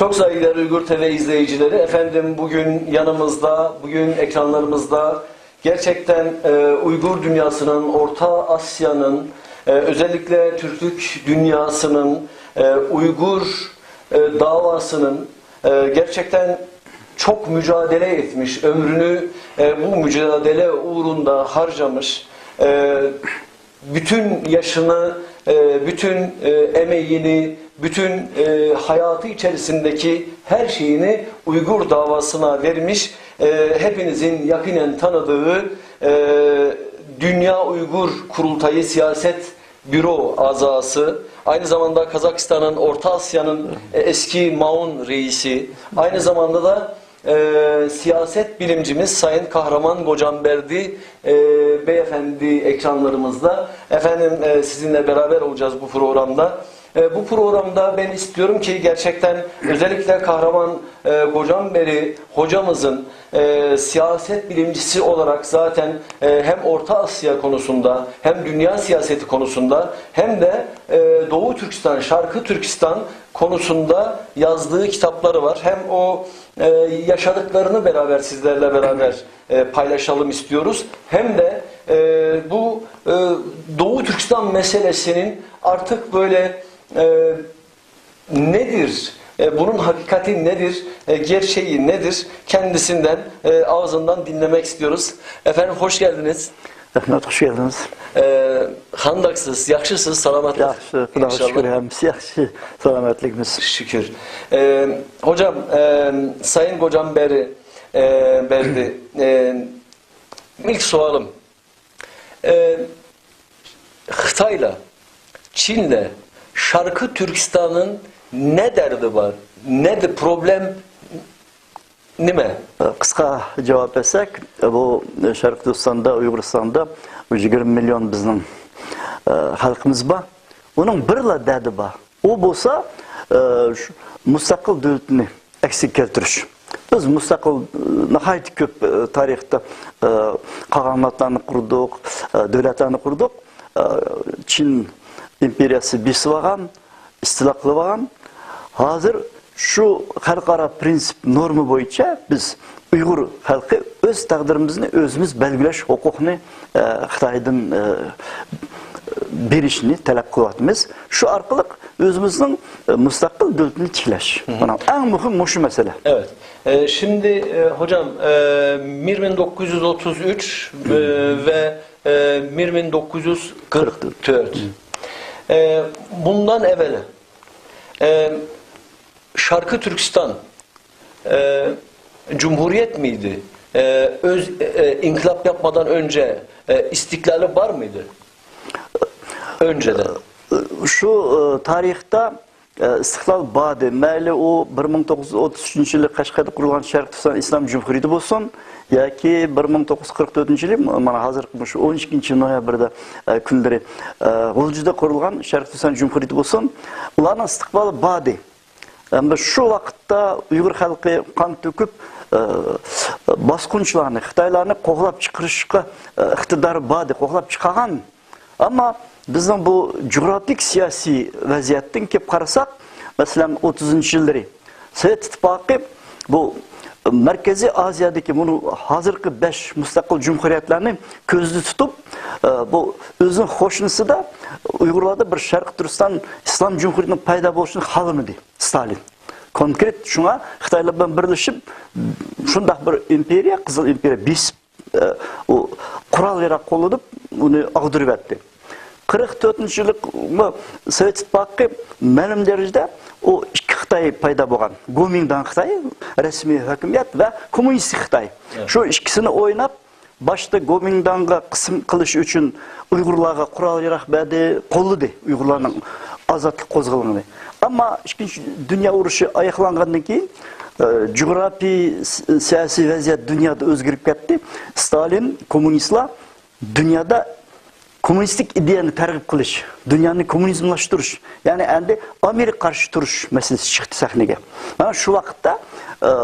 Çok saygıdeğer Uygur TV izleyicileri, efendim bugün yanımızda, bugün ekranlarımızda gerçekten Uygur dünyasının, Orta Asya'nın, özellikle Türklük dünyasının, Uygur davasının gerçekten çok mücadele etmiş, ömrünü bu mücadele uğrunda harcamış, bütün yaşını, bütün emeğini, bütün hayatı içerisindeki her şeyini Uygur davasına vermiş, hepinizin yakinen tanıdığı Dünya Uygur Kurultayı Siyaset Büro azası, aynı zamanda Kazakistan'ın, Orta Asya'nın eski Maun reisi, aynı zamanda da siyaset bilimcimiz Sayın Kahraman Gocanberdi beyefendi ekranlarımızda. Efendim sizinle beraber olacağız bu programda. Bu programda ben istiyorum ki gerçekten özellikle Kahraman Gocanberdi hocamızın siyaset bilimcisi olarak zaten hem Orta Asya konusunda hem dünya siyaseti konusunda hem de Doğu Türkistan, Şarkı Türkistan konusunda yazdığı kitapları var. Hem o yaşadıklarını beraber sizlerle beraber paylaşalım istiyoruz. Hem de bu Doğu Türkistan meselesinin artık böyle nedir? Bunun hakikati nedir? Gerçeği nedir? Kendisinden, ağzından dinlemek istiyoruz. Efendim hoş geldiniz. Rahmet, hoş geldiniz. Handaksız, yaxşısız, salamatlık. Yaxşı, Xudoga şükür, hemsi yaxşı, salamatligimiz. Şükür. Hocam, Sayın Gocanberdi, ilk sualım. Xitayla, Çin'le, Şarkı Türkistan'ın ne derdi var? Nedir problem? Nime? Kısa cevap etsek, bu Şarkı Türkistan'da, Uyguristan'da 20 milyon bizim halkımız var. Onun birla derdi var. O bolsa müstakil devletini eksik keltiriş. Biz müstakil nihayet köp tarihte kağanatlarını kurduk, devletlerini kurduk. Çin imperiyası bir sıvağan, istilaklı bağan. Hazır şu halkara prensip normu boyunca biz Uygur halkı öz takdirimizni özümüz belgileş hukukunu Xitaydan berişini talep kılatımız. Şu arkalık özümüzün müstakil devletini tiklaş. En mühim şu mesele. Evet. Şimdi hocam 1933 ve 1944. Bundan evvel Şarkı Türkistan Cumhuriyet miydi? İnkılap yapmadan önce istiklali var mıydı? Önceden. Şu tarihte istiklal vardı. Meyli o 1933 yılı Kaşgar'da kurulan Şarkı Türkistan İslam Cumhuriyeti olsun, ya ki 1944 yılı, mana hazır 12 noyabrda günleri Gulcu'da kurulan Şarkı Türkistan Cumhuriyeti olsun, ularning istiklali vardı. Ama şu vakitte Uygur halkı kan töküp basqınçılarını, Xitaylarını qoğlap çıkarışqa iqtidar vardı, qoğlap çıkargan. Ama bizim bu coğrafik siyasi vaziyettin kep qarasak, mesela 30. yılları Sovet İttifaqı bu Merkezi Asya'daki bunu hazırki 5 müstakil cumhuriyetlerini közlü tutup bu özün hoşnusu da Uygurlarda bir Şarkı Türkistan İslam Cumhuriyeti'nin payda boluşunu halımıdı Stalin. Konkret şuna Xitaylar bilan birleşip şundaq bir imperiya, Kızıl İmperiya biz o kural yarak qo'llanib uni ag'dirib etdi. 44 yıllık Sovet İttifaqı ma'lum derecede o iki Xitay payda bo'lgan. Kuomintang Xitay, resmi hükümiyet ve komünist Xitay. Evet. Şu ikisini oynap başta Kuomintangga kısım kılış için Uygurlarga kural yarak berdi, qo'lladı Uygurlarning azatlık qo'zg'alganini. Ama ikinci dünya urushi ayaklangandan keyin coğrafi siyasi vaziyat dünyada özgürüp ketdi. Stalin, komünistler dünyada komünistik ideyani targ'ib qilish, dunyoni kommunizmlashtirish, ya'ni endi Amerika qarshi turish masalasi chiqdi sahnaga. Mana shu vaqtda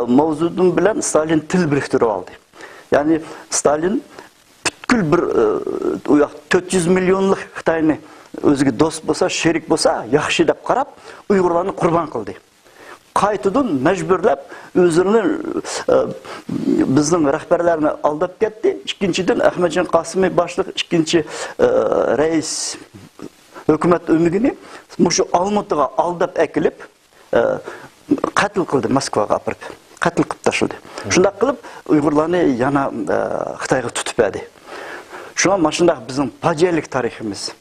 Mavzudin bilan Stalin til biriktirib oldi. Ya'ni Stalin butkul bir 400 milyonlik Xitoyni o'ziga do'st bo'lsa, sherik bo'lsa, yaxshi deb qarab, Uyg'urlarni qurbon qildi. qaytadan mecburlab özünü bizning rahbarlarni aldab ketdi. İkinchidan Ahmadjon Qosimiy boshliq ikkinchi rais hukumat ömrünü mushu Almatıga aldab akilib qatl qildi, Moskvaga apirib. Qatl qilib tashladi. Shunday qilib Uyg'urlarni yana Xitoyga tutib berdi. Şu an maşında bizim facialik tariximiz.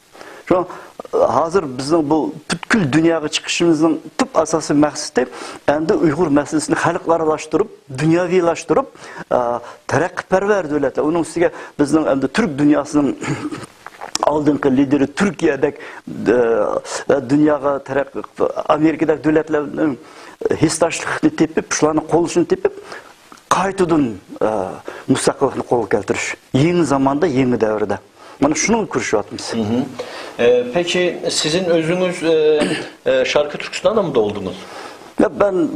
Şu an hazır bizim bu bütkül dünyaya çıkışımızın tüp asası məqsədi endi Uyghur meselesini halklarlaştırıp, dünyavilaştırıp, terakkiperver devletler. Onun üstüne bizim endi Türk dünyasının aldığınki lideri Türkiye'deki dünyaya Amerika'daki devletlerin histaşlıqını tepip, şularını koluşunu tepip, qaytadan müstakillikni qo'lga keltirish. Yeni zamanda, yeni devirde. Mana şunu kuruşuyatımız. Peki sizin özünüz şarkı türküsünden de mi doğdunuz? Ya ben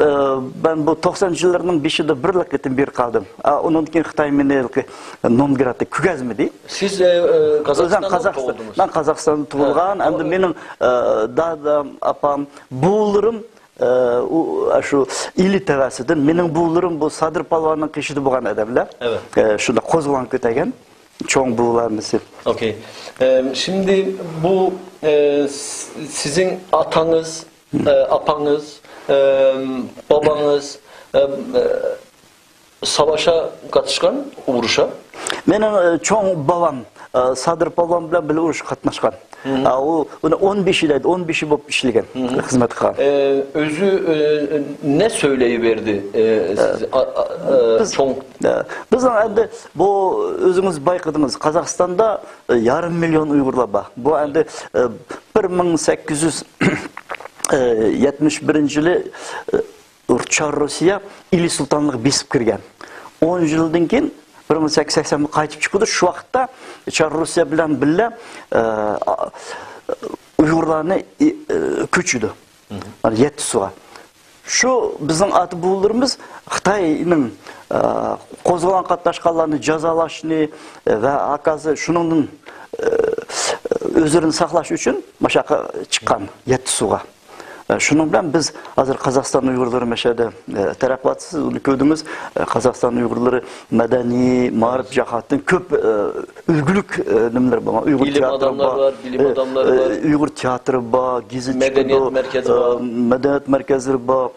bu 90'cı yıllarının beşinde birlik ettim bir kaldım. Onun için Xitay meni Nomgrad'da kügezmedi. Siz Kazakistan'da mı doğdunuz? Ben Kazakistan'da doğulgan. Hem de benim dadam, apam, buğullarım şu ili tevesidir. Benim buğullarım bu Sadır Palvan'ın kişidi bulan adamlar. Evet. Şurada Kozgulan kötegen. Çoğun buğularımız. Okey. Şimdi bu sizin atanız, apanız, babanız savaşa katışkan, uğruşa? Benim çoğun babam Sadır Palvan bilen bile uğruş katlaşkan. Onu 15 ileydi, 15'i bop işlegen hizmet kılan. Özü ne söyleyiverdi çoğun? Bizden endi bu özünüz bayqıdınız. Kazakistan'da yarım milyon Uygurlar var. Bu endi 1871 yılı Çar Rusya ili sultanlığı besip kirgen. 10 yıldan keyin 1880'de qaytib chiqdi. Şu vaqtda Çar Rusya bilan birga Uygurlarni ko'chidi. Yetisuga. Şu bizim atı buğularımız Xitayning qo'zg'olon qatnashganlarni jazolashni va akazı shuningdan o'zlarini saqlash uchun mashaqa chiqqan Yetisuga. Şunun bilen biz hazır Kazakistan Uygurları meşede terakkiyatsız ülkemiz Kazakistan Uygurları medeni, marif cihatın köp ülgülük nimler var. Uygur bilim adamları var, bilim adamları var. Uygur tiyatro var, gizli medeniyet merkezi var. Medeniyet merkezleri var.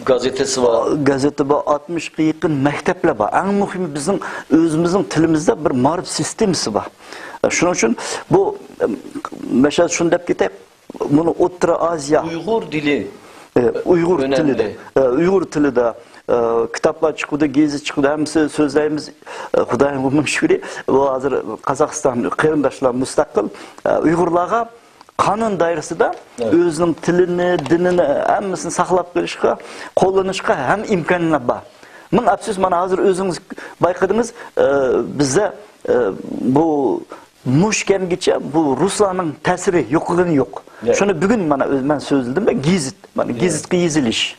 Gazetesi var. Gazete var, 60'a yakın mektepler var. En mühimi bizim özümüzün tilimizde bir marif sistemisi var. Şunun için bu mesela şunu dep ketip bunu Orta Asya Uygur dili Uygur önemli. tili de Uygur tili de kitaplar çıkıdı, gezi çıkıdı. Hemsi sözlerimiz Xudayın bulmam şükür. O hazır Kazakistan kıyırdaşlar müstakil Uygurlarga kanun dairesinde evet. Özünün tilini, dinini hemmisini saklap gelişke, kullanışka hem imkanına var. Bunun absüs mana hazır özünüz baykadınız bize bu Muşken geçe bu Ruslarning ta'siri yo'qligini yo'q. Evet. Şunu bugün mana ben sözledim ben gizit. Mana gizitga yezilish.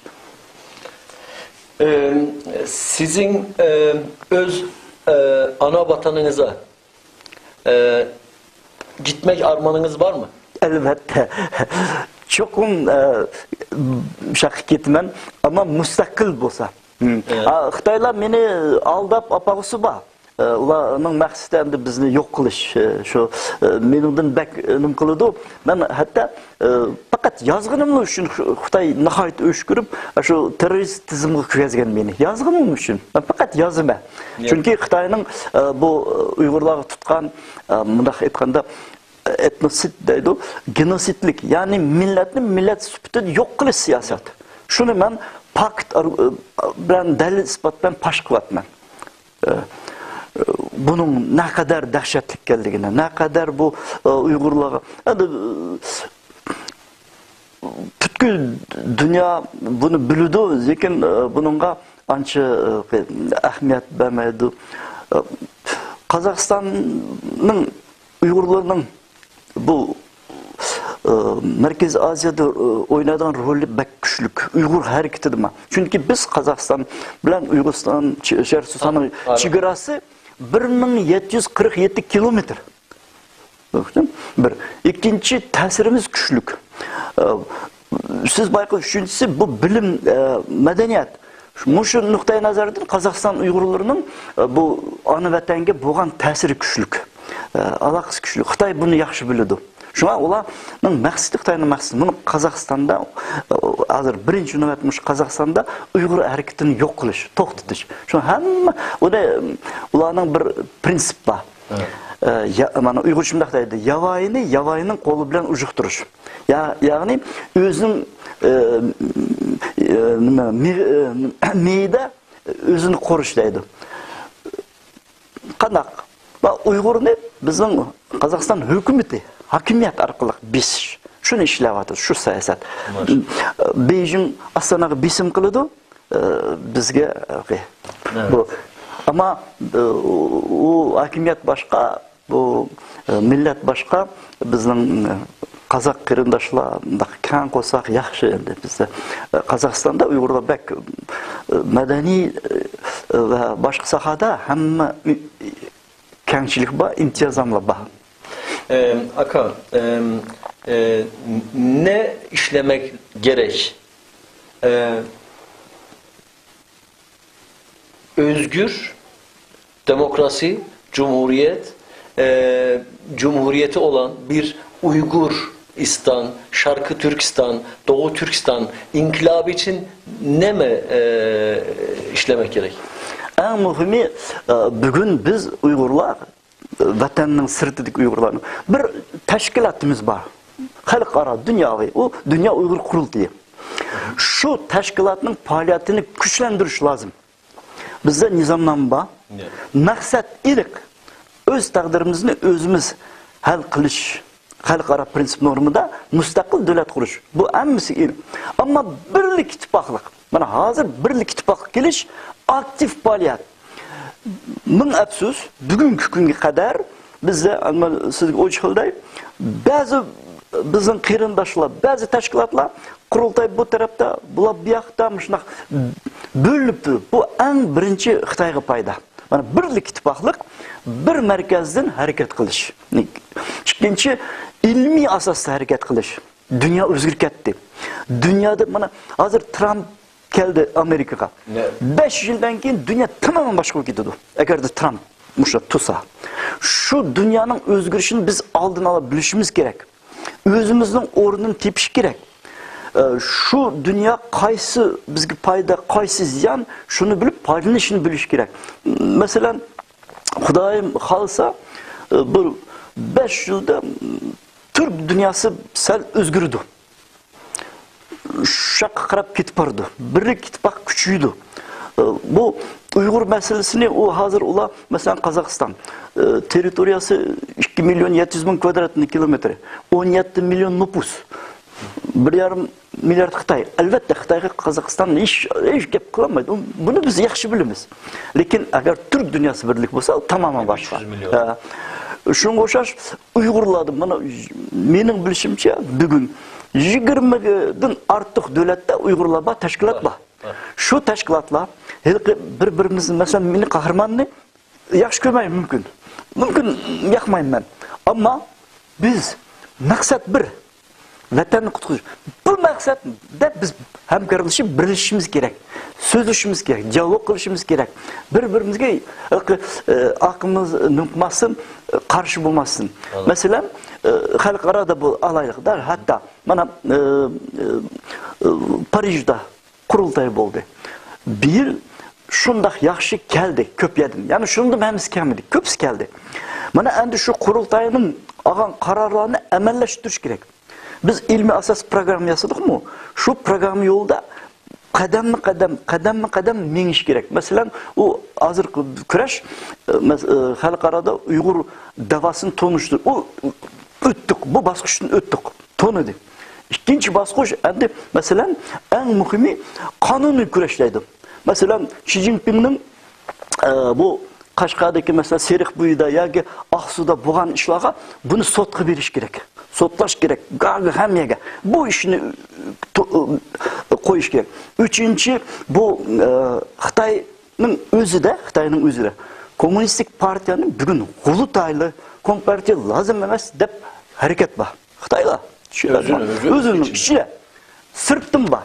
Sizin öz ana vatanınıza gitmek armanınız var mı? Elbette. Çokum şak gitmen ama müstakil bolsa. Evet. Xitaylar meni aldap apagısı var. Ularning maqsadi endi bizni yo'q qilish. Shu meningdan bak nim qiladi. Men hatta faqat yozganim uchun Xitoy nihoyat o'shkurib, shu terroristizmga kirgizgan meni. Yozganim uchun. Men faqat yozaman. Chunki Xitoyning bu Uyg'urlarga tutgan bunday aytganda etnosit deydi, genosidlik, ya'ni millatni millat sifatida yo'q qilish siyosati. Shuni men fakt bilan dalil isbot bilan pash qilyapman. Bunun ne kadar dehşetlik geldiğine, ne kadar bu Uygurlara, yani bütün dünya bunu biliyordu, lakin bununla anca ahmiyet vermedi. Kazakistan'ın Uygurlarının bu Merkez Asya'da oynadığı rolü bek güçlük. Uygur hareketidir mi? Çünkü biz Kazakistan bilen Uygur'un Şersusan'ın çigarası 1747 kilometre. Bir. İkinci tesirimiz güçlük. Siz bayqı üçüncüsü bu bilim, medeniyet. Muşu nuqtai nazardan Qozog'iston Uyg'urlarining bu ona vatanga bo'lgan ta'siri kuchlik. Aloqasi kuchli. Xitoy buni yaxshi biladi. Shunga ularning maqsadi Xitoyning maqsadi. Buni Qozog'istonda hozir birinchi navbat mush Qozog'istonda Uyg'ur harakatini yo'q qilish, to'xtatish. Shu hamma ularning bir prinsip bor. Mana Uyg'ur shunday deydi, yavoyini qo'li bilan ujuqtirish. Ya'ni o'zining meyda o'zini qo'rish deydi. Qanaq? Va Uyg'urni bizning Qozog'iston hukumati hokimiyat orqali besish. Shuni ishlayapti, shu siyosat. Beijing Ostonaga besim qiladi, bizga bu. Ama u hokimiyat boshqa, bu millat boshqa, bizning Qozoq qarindoshlar kan qo'sak yaxshi endi. Bizda Qozog'istonda Uyg'urlar bak madaniy va boshqa sohada hamma kengchilik bor, imtiyozlar bor. Aka, ne işlemek gerek? Özgür, demokrasi, cumhuriyeti olan bir Uyguristan, Şarkı Türkistan, Doğu Türkistan inkılabı için ne mi işlemek gerek? En mühimi bugün biz Uygurlar, vatanның sırtidagi Uygurlarning bir tashkilotimiz bor. Xalqaro dunyoviy, u Dunyo Uyg'ur qurultiyi. Shu tashkilotning faoliyatini kuchlantirish lozim. Bizda nizomnoma bor. Maqsad iliq o'z taqdirimizni o'zimiz hal qilish. Xalqaro prinsip normida mustaqil davlat qurish. Bu hammasi iliq. Ammo birlik ittifoqlik. Mana hozir birlik ittifoqqa kelish aktiv faoliyat. Ming afsus, bugungi kunga qadar bizda sizga o'chqilday ba'zi bizning qarindoshlar, ba'zi tashkilotlar qurultay bu tarafda, bular bu yoqda shunaq bo'libdi. Bu eng birinchi Xitoyga foyda. Mana birlik ittifoqlik bir markazdan harakat qilish. Ikkinchi ilmiy asosda harakat qilish. Dunyo o'zgarib ketdi. Dunyoda mana hozir Trump keldi Amerikaga. 5 yildan keyin dunyo tamamen boshqa bo'lib ketadi. Agarda Trump musha tutsa. Shu dunyoning o'zgarishini biz oldin ola bilishimiz kerak. O'zimizning o'rnini tepish kerak. Shu dunyo qaysi bizga foyda, qaysi ziyon, shuni bilib foydalanishni bilish kerak. Masalan, Xudoyim xolsa bir 5 yilda Türk dunyosi sal o'zgardi. Şaqqa qarab ketib bordi. Birlik ittifoq kuchaydi. Bu Uyg'ur masalasini u hozir ular masalan Qozog'iston territoriyasi 2 milyon 700 bin kvadrat kilometr, 17 milyon nüfus. 1,5 milyard Xitoy. Albatta Xitoyga Qozog'iston hech gap qilmaydi. Buni biz yaxshi bilamiz. Lekin agar Türk dunyosi birlik bo'lsa, tamamen boshqa. Shunga o'xshash Uyg'urlarning mana mening bilishimcha bugun 20dan ortiq davlatda Uyg'urlar bor, tashkilot bor. Shu tashkilotlar bir-birimizni, masalan, meni qahramonini yaxshi ko'rmayman mumkin. Mumkin yoqmayman. Ammo biz maqsad bir. Vatanni qutqarish. Bu maqsadda biz hamkorlashib birlashishimiz kerak. So'zlashimiz kerak, dialog qilishimiz kerak. Bir-birimizga aqlimiz nuqmasin, qarshi bo'lmasin. Masalan, xalqaroda bu alayliqlar, hatto mana Parijda qurultay bo'ldi. Bir yil shunday yaxshi keldi, ko'p yedim. Ya'ni shunda hammasi kelmadi, ko'psi keldi. Mana endi shu qurultayning olgan qarorlarini amallashtirish kerak. Biz ilmiy asos programma yasadikmi? Shu programma yo'lida qadam menish kerak. Masalan, u hozir kurash xalqaroda Uyg'ur davosini tonishdi. U o'tdik, bu bosqichdan o'tdik, tonidi. Ikkinchi bosqich endi masalan eng muhimi qonuniy kurashlaydi. Masalan, Xi Jinpingning bu Qashqardagi masalan Seriq bo'yida yoki Oqsuda bo'lgan ishlarga buni sotga berish kerak. Sotlash kerak, hammaga. Bu ishni qo'yish kerak. Uchinchi bu Xitoyning o'zida kommunistik partiyaning bugun Qurultayli kompartiya lozim emas deb harakat bor. Xitoylar o'zining ichida Sırptım ba.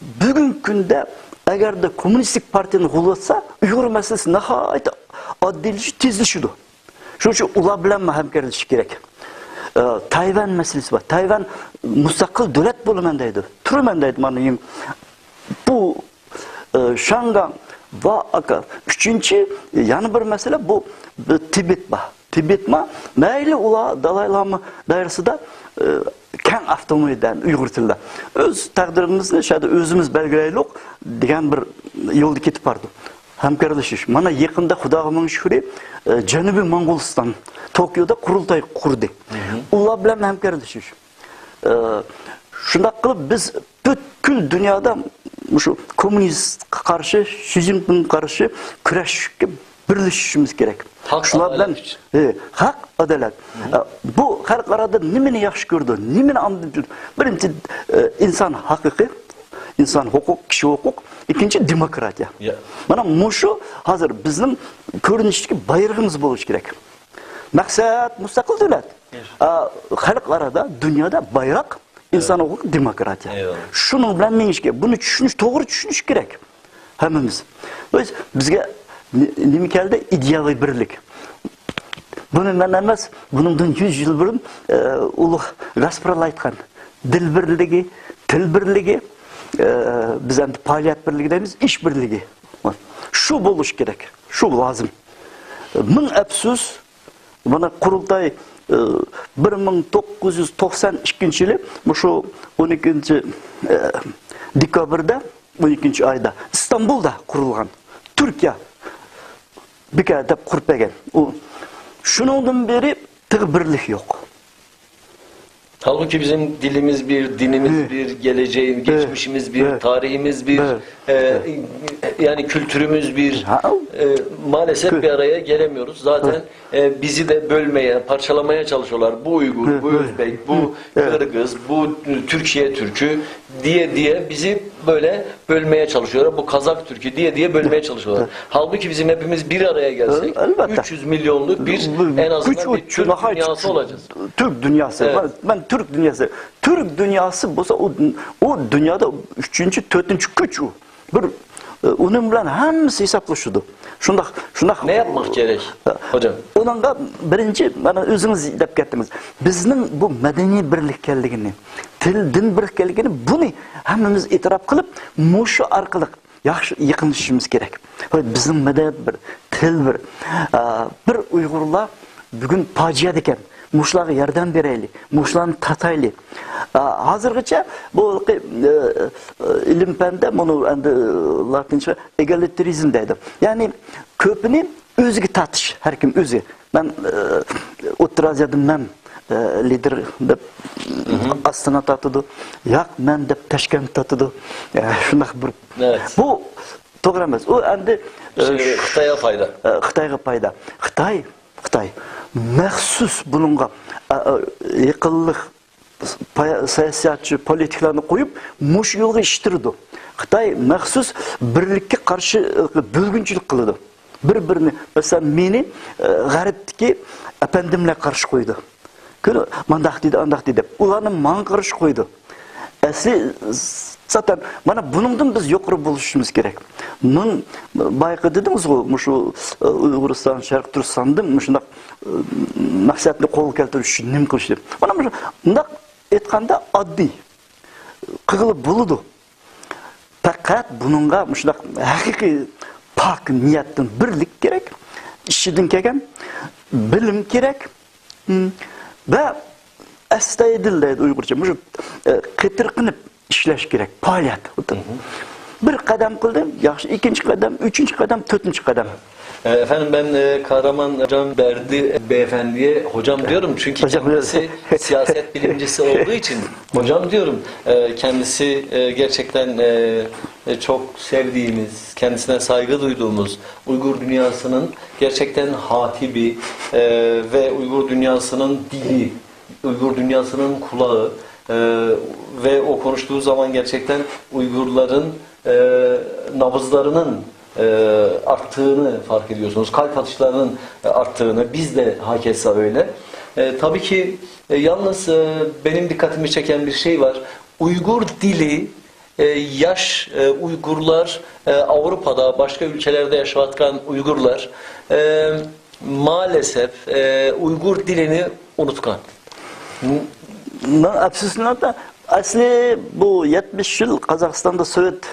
Bugün günde eğer de Komünistik Parti'nin kullansa Uygur meselesi nihayet adilci tezleşiyordu. Şu için ula bilen hemkarlışı gerek. Tayvan meselesi var. Tayvan müstakil devlet bulumundaydı. Turumundaydı manayım. Bu Şangay ve üçüncü yanı bir mesele bu Tibet var. Tibet ma meyli ula Dalai Lama dairasida keng avtonomiyeden Uygur tilde. Öz takdirimizni şayda özümüz belgileylik degan bir yolda ketip bardı. Hamkarlashish. Mana yaqinda Xudog'ining shukri Janubiy Mo'g'uliston Tokioda qurultoy qurdi. Ular bilan hamkarlashish. Shunday qilib biz butkul dunyoda shu kommunistga qarshi, Xi Jinpingga qarshi kurashishga birlashishimiz kerak. Shular bilan haq, adalat. Bu xalqarada nimani yaxshi ko'rdi, nimani anladı? Birinchi inson haqiqiy, inson huquq, kishi huquq, ikkinchi demokratiya. Mana mushu hozir bizning ko'rinishdagi bayrog'imiz bo'lishi kerak. Maqsad mustaqil davlat. Xalqarada, dunyoda bayroq inson huquq, demokratiya. Shuning bilan mengish kerak. Buni tushunish, to'g'ri tushunish kerak. Hammamiz. Bizga nima keldi? Idealiy birlik. Buni men emas, bundan 100 yil burun ulug' Gaspral aytgan. Dil birligi, til birligi, biz endi faoliyat birligi deymiz, ish birligi. Shu bo'lish kerak. Shu lozim. Ming afsus, mana qurultoy 1992-yili shu 12 dekabrda 12 oyda Istanbulda qurilgan. Turkiya bir deb qurpagan. Şundan beri birlik yok. Halbuki bizim dilimiz bir, dinimiz bir, geleceğimiz, geçmişimiz bir, tarihimiz bir, yani kültürümüz bir. Maalesef bir araya gelemiyoruz. Zaten bizi de bölmeye, parçalamaya çalışıyorlar. Bu Uygur, bu Özbek, bu Kırgız, bu Türkiye Türkü diye bizi böyle bölmeye çalışıyorlar. Bu Kazak Türkü diye bölmeye çalışıyorlar. Halbuki bizim hepimiz bir araya gelsek 300 milyonluk bir en azından bir Türk dünyası olacağız. Türk dünyası. Evet. Ben Türk dünyası. Türk dünyası olsa o dünyada 3. 4. güç o. Bir onun bilen hemsi hesaplaşıyordu. Şundak ne yapmak gerek hocam? Onunla birinci bana özünüz dep gettiniz. Bizning bu medeni birlikkeligini, til, din birlikkeligini bunu hemmimiz itiraf kılıp muşu arkalık yaxşı yıkınışımız gerek. Bizim medeniyet bir, til bir Uygurlar bugün paciyat eken. Muşlarga yardım bereyli, muşlarni tatayli. Hazırgacha bu ilim pende bunu endi latince egalitarizm deydi. Yani köpünü özgü tatış, her kim özü. Ben oturazyadım men lider deb Astana tatıdı, yak men deb Taşkent tatıdı. Şundak bir. Evet. Bu to'g'ri emas. O endi Xitoyga foyda. Xitoyga foyda. Xitoy maxsus bununla yaqinlik siyosatchi politiklarni qo'yib mush yo'lga ishtirdi. Xitoy maxsus birlikka qarshi bo'lgunchilik qildi. Bir-birini, masalan, meni g'arbdagi apandimlar qarshi qo'ydi. Mandaq dedi, andaq dedi. Ularni man qarshi qo'ydi. Asli zaten mana buningdan biz yuqori bo'lishimiz kerak. Men bayqa dedingiz-ku, shu Uyg'uriston, Sharq Turkistondan shunday maqsadni qo'lga keltirish uchun nima qilish deb. Mana bunday aytganda oddiy qilib bo'ladi. Faqat buningga shunday haqiqiy pok niyatdan birlik kerak, ishidan kelgan bilim kerak va astoydil deydi Uyg'urcha. Shu qitirqinib ishlash kerak, faoliyat. Bir qadam qildim, yaxshi, ikkinchi qadam, uchinchi qadam, to'rtinchi qadam. Efendim ben Kahraman Hocam Berdi beyefendiye hocam diyorum çünkü kendisi siyaset bilimcisi olduğu için hocam diyorum. Kendisi gerçekten çok sevdiğimiz, kendisine saygı duyduğumuz Uygur dünyasının gerçekten hatibi ve Uygur dünyasının dili, Uygur dünyasının kulağı ve o konuştuğu zaman gerçekten Uygurların nabızlarının arttığını fark ediyorsunuz. Kalp atışlarının arttığını, biz de hakeza öyle. Tabii ki yalnız benim dikkatimi çeken bir şey var. Uygur dili yaş Uygurlar Avrupa'da başka ülkelerde yaşatkan Uygurlar maalesef Uygur dilini unutkan. Aslında asli bu 70 yıl Kazakistan'da Sovet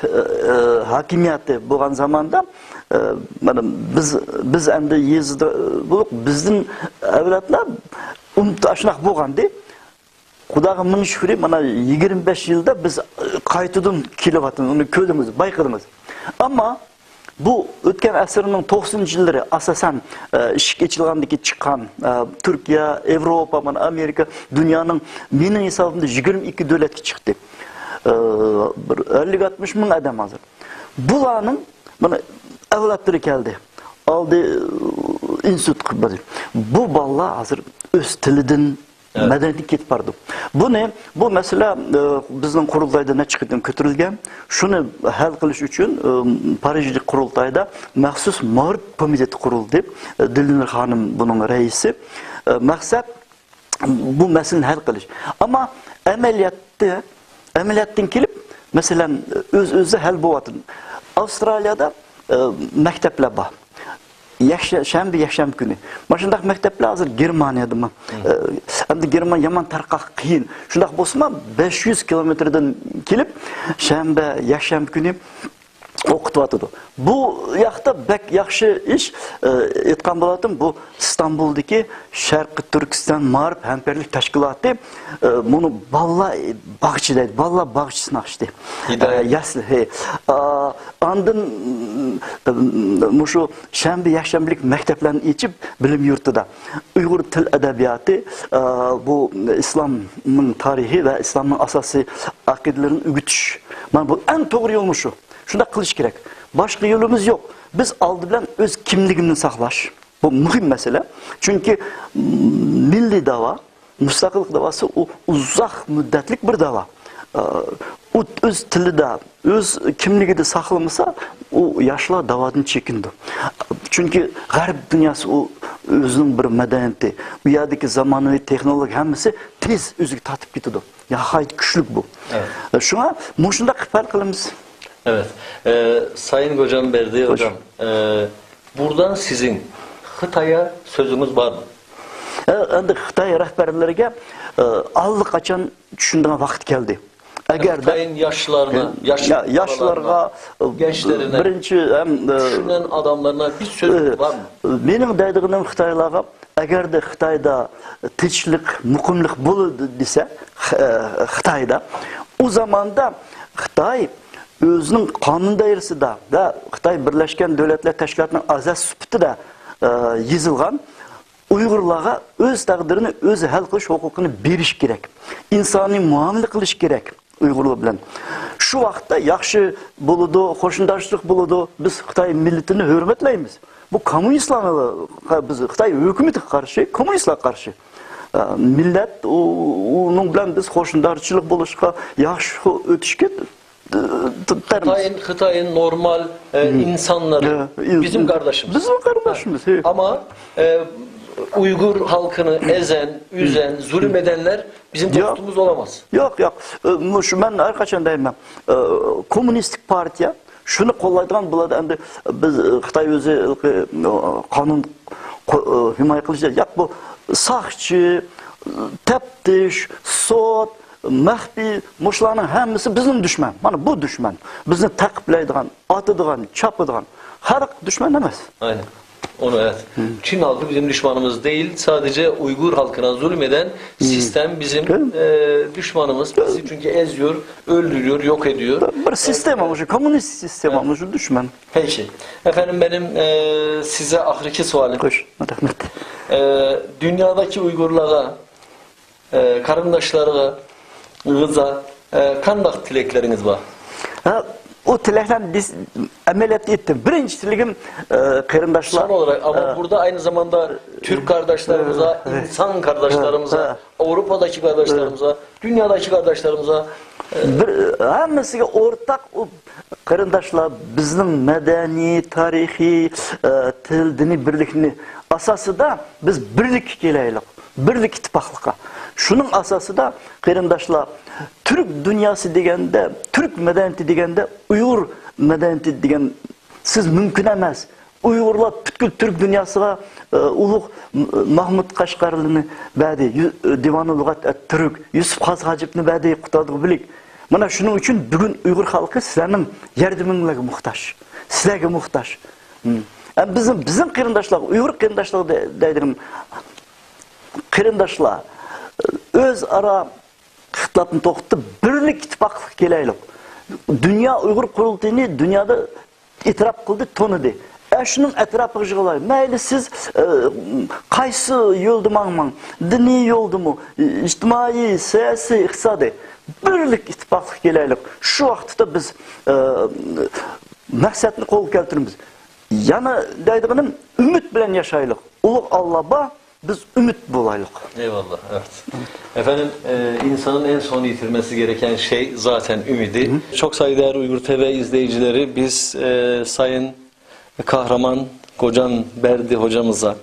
hakimiyeti bo'lgan zamanda biz endi yezdi bulup bizden evlatlar aşınaq bo'lgandi. Xudoga ming shukri, mana 25 yılda biz qaytadan kelyapmiz, uni ko'rdingiz, bayqadingiz. Ama bu o'tgan asrning 90-yillari asosan ish kechilgandagi chiqqan Turkiya, Yevropa, mana Amerika dunyoning mening hisobimda 22 davlatga chiqdi. 50-60 ming odam hozir. Bularning mana avlodlari keldi. Aldı institut qildi. Bu bolalar hozir o'z tilidan medeniyet ketip bardı. Bu ne? Bu mesela bizden kurultayda ne çıkıdan kötürülgen. Şunu hal kılış için Paris'lik kurultayda mahsus mağrip komiteti kuruldu. Dilnur Hanım bunun reisi. Maksat bu meselenin hal kılış. Ama ameliyattan kelip mesela özü hal boğatın. Avustralya'da mektepler var. Şembe yaşam günü. Maşındaq mektepler hazır Germaniyada mı? Hem de German yaman tarqaq qiyin. Şundaq bolsa 500 kilometreden kelip şembe yaşam günü okutuvatıdı. Bu yaxta bek yaxşı iş etkan boladım. Bu İstanbul'daki Şarkı Türkistan Mağrip Hemperlik Teşkilatı bunu balla bağçı deydi. Balla bağçısını açtı. Yaslı. Andın muşu şembe yaşamlık mekteplerini içip bilim yurtunda. Uygur Til Edebiyatı bu İslam'ın tarihi ve İslam'ın asası akidelerini ügütüş. Bu en doğru yolmuş şu. Şunda kılıç gerek. Başka yolumuz yok. Biz aldı bilen öz kimliğini saklaş. Bu mühim mesele. Çünkü milli dava, müstakillik davası o uzak müddetlik bir dava. O öz tili de, öz kimliği de saklamasa o yaşlı davadan çekindi. Çünkü garip dünyası o özünün bir medeniyeti. Bu yerdeki zamanı teknoloji hemisi tez özgü tatıp gidiyordu. Ya hayt güçlük bu. Evet. Şuna muşunda kıpar kılımız. Evet. Sayın Hocam Berdi Hocam, buradan sizin Xitay'a sözünüz var mı? Endi Xitay rehberlerine allık açan düşündüğün vakit geldi. Eğer Xitay'ın yaşlarına, yaşlarına, gençlerine, birinci düşünen adamlarına bir söz var mı? Benim dediğim Xitaylarga, eğer de Xitay'da tinchlik, muqimlik bo'ladi dese, Xitay'da, o zamanda Xitay özünün kanun dairasida da Xitay Birleşken Devletler Teşkilatı'nın azaz süpütü de yazılgan Uygurlarga öz takdirini, öz hal kılış hukukunu beriş gerek. İnsani muamele kılış gerek Uygurlar bilen. Şu vaxtda yaxşı buludu, hoşundaşlık buludu. Biz Xitay milletini hürmetleyimiz. Bu komünistlarla biz Xitay hükümeti karşı, komünistler karşı. Millet onun bilen biz hoşundaşlık buluşka yaxşı ötüşke Xitay'ın normal insanları bizim kardeşimiz. Bizim kardeşimiz. Ama Uygur halkını ezen, üzen, zulüm edenler bizim dostumuz olamaz. Yok. Şu ben arkadaşlar deyim ben. Komünistik partiya şunu kollaydıgan buladı. Endi biz Xitay özü kanun himaye kılıcı. Yak bu sahçı, teptiş, sot, mahbi, muşlarının hemisi bizim düşman. Bana bu düşman. Bizni takiplaydigan, atıdigan, çapıdigan. Her düşman demez. Aynen. Onu evet. Çin halkı bizim düşmanımız değil. Sadece Uygur halkına zulmeden sistem bizim düşmanımız. Bizi çünkü eziyor, öldürüyor, yok ediyor. Bir sistem olmuş, komünist sistem olmuş, düşman. Peki. Efendim benim size ahirki sualim. Hoş, rahmet. Dünyadaki Uygurlara, karındaşlara, ığıza, kandak tilekleriniz var. O tilekten biz ameliyat ettim. Birinci tilekim karındaşlar. Son olarak ama burada aynı zamanda Türk kardeşlerimize, insan kardeşlerimize, Avrupa'daki kardeşlerimize, dünyadaki kardeşlerimize hemisiga ortak o karındaşlar bizim medeni, tarihi, til, dini birlikni asası da biz birlik keleylik, birlik ittifaqlıqa. Şunun asası da kıyırdaşlar, Türk dünyası degende, Türk medeniyeti degende Uygur medeniyeti degen siz mümkün emez. Uygurlar bütün Türk dünyasına Uluk Mahmud Kaşgarlı'nı bädi, Divan-ı Lugat Türk, Yusuf Has Hacip'ni bädi kutadığı bilik. Mana şunun için bugün Uygur halkı sizlerinin yardımınıza muhtaç. Sizlerge muhtaç. Bizim kıyırdaşlar, Uygur kıyırdaşlar deydiğim kıyırdaşlar öz ara kıtlatını toxuttu, birlik ittifaqlıq geleylik. Dünya Uygur kurultayını dünyada itiraf kıldı, tonudu. Şunun etrafı jığılay. Meyli siz qaysı yoldu mağman, dini yoldu mu, ictimai, siyasi, iqtisadi, birlik ittifaqlıq geleylik. Şu vaxtda biz məqsədini qol keltirimiz. Yani deydiğim ümit bilen yaşaylık. Ulu Allah'a biz ümit bulaylık. Eyvallah. Evet. Efendim insanın en son yitirmesi gereken şey zaten ümidi. Çok saygıdeğer Uygur TV izleyicileri, biz Sayın Kahraman Gocan Berdi hocamıza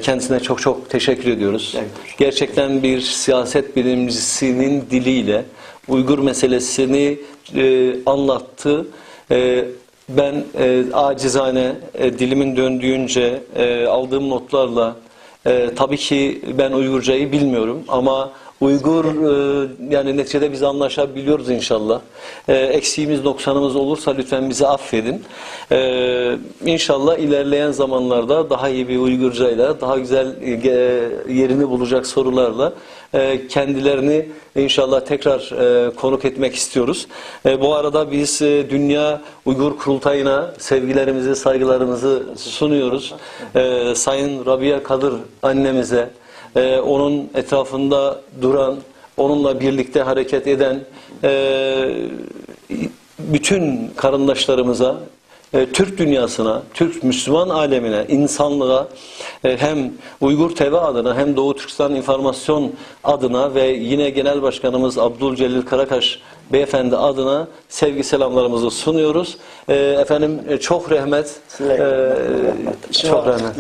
kendisine çok çok teşekkür ediyoruz. Gerçekten bir siyaset bilimcisinin diliyle Uygur meselesini anlattı. Ben acizane dilimin döndüğünce aldığım notlarla tabii ki ben Uygurcayı bilmiyorum ama Uygur yani neticede biz anlaşabiliyoruz inşallah. Eksiğimiz, noksanımız olursa lütfen bizi affedin. İnşallah ilerleyen zamanlarda daha iyi bir Uygurcayla, daha güzel yerini bulacak sorularla kendilerini inşallah tekrar konuk etmek istiyoruz. Bu arada biz Dünya Uygur Kurultayı'na sevgilerimizi, saygılarımızı sunuyoruz. Sayın Rabia Kadır annemize, onun etrafında duran, onunla birlikte hareket eden bütün karındaşlarımıza, Türk dünyasına, Türk Müslüman alemine, insanlığa hem Uygur TV adına hem Doğu Türkistan İnformasyon adına ve yine Genel Başkanımız Abdülcelil Karakaş Beyefendi adına sevgi selamlarımızı sunuyoruz. Efendim çok rahmet. Çok rahmet.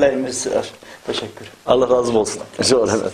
Teşekkür. Allah razı olsun. Çok rahmet.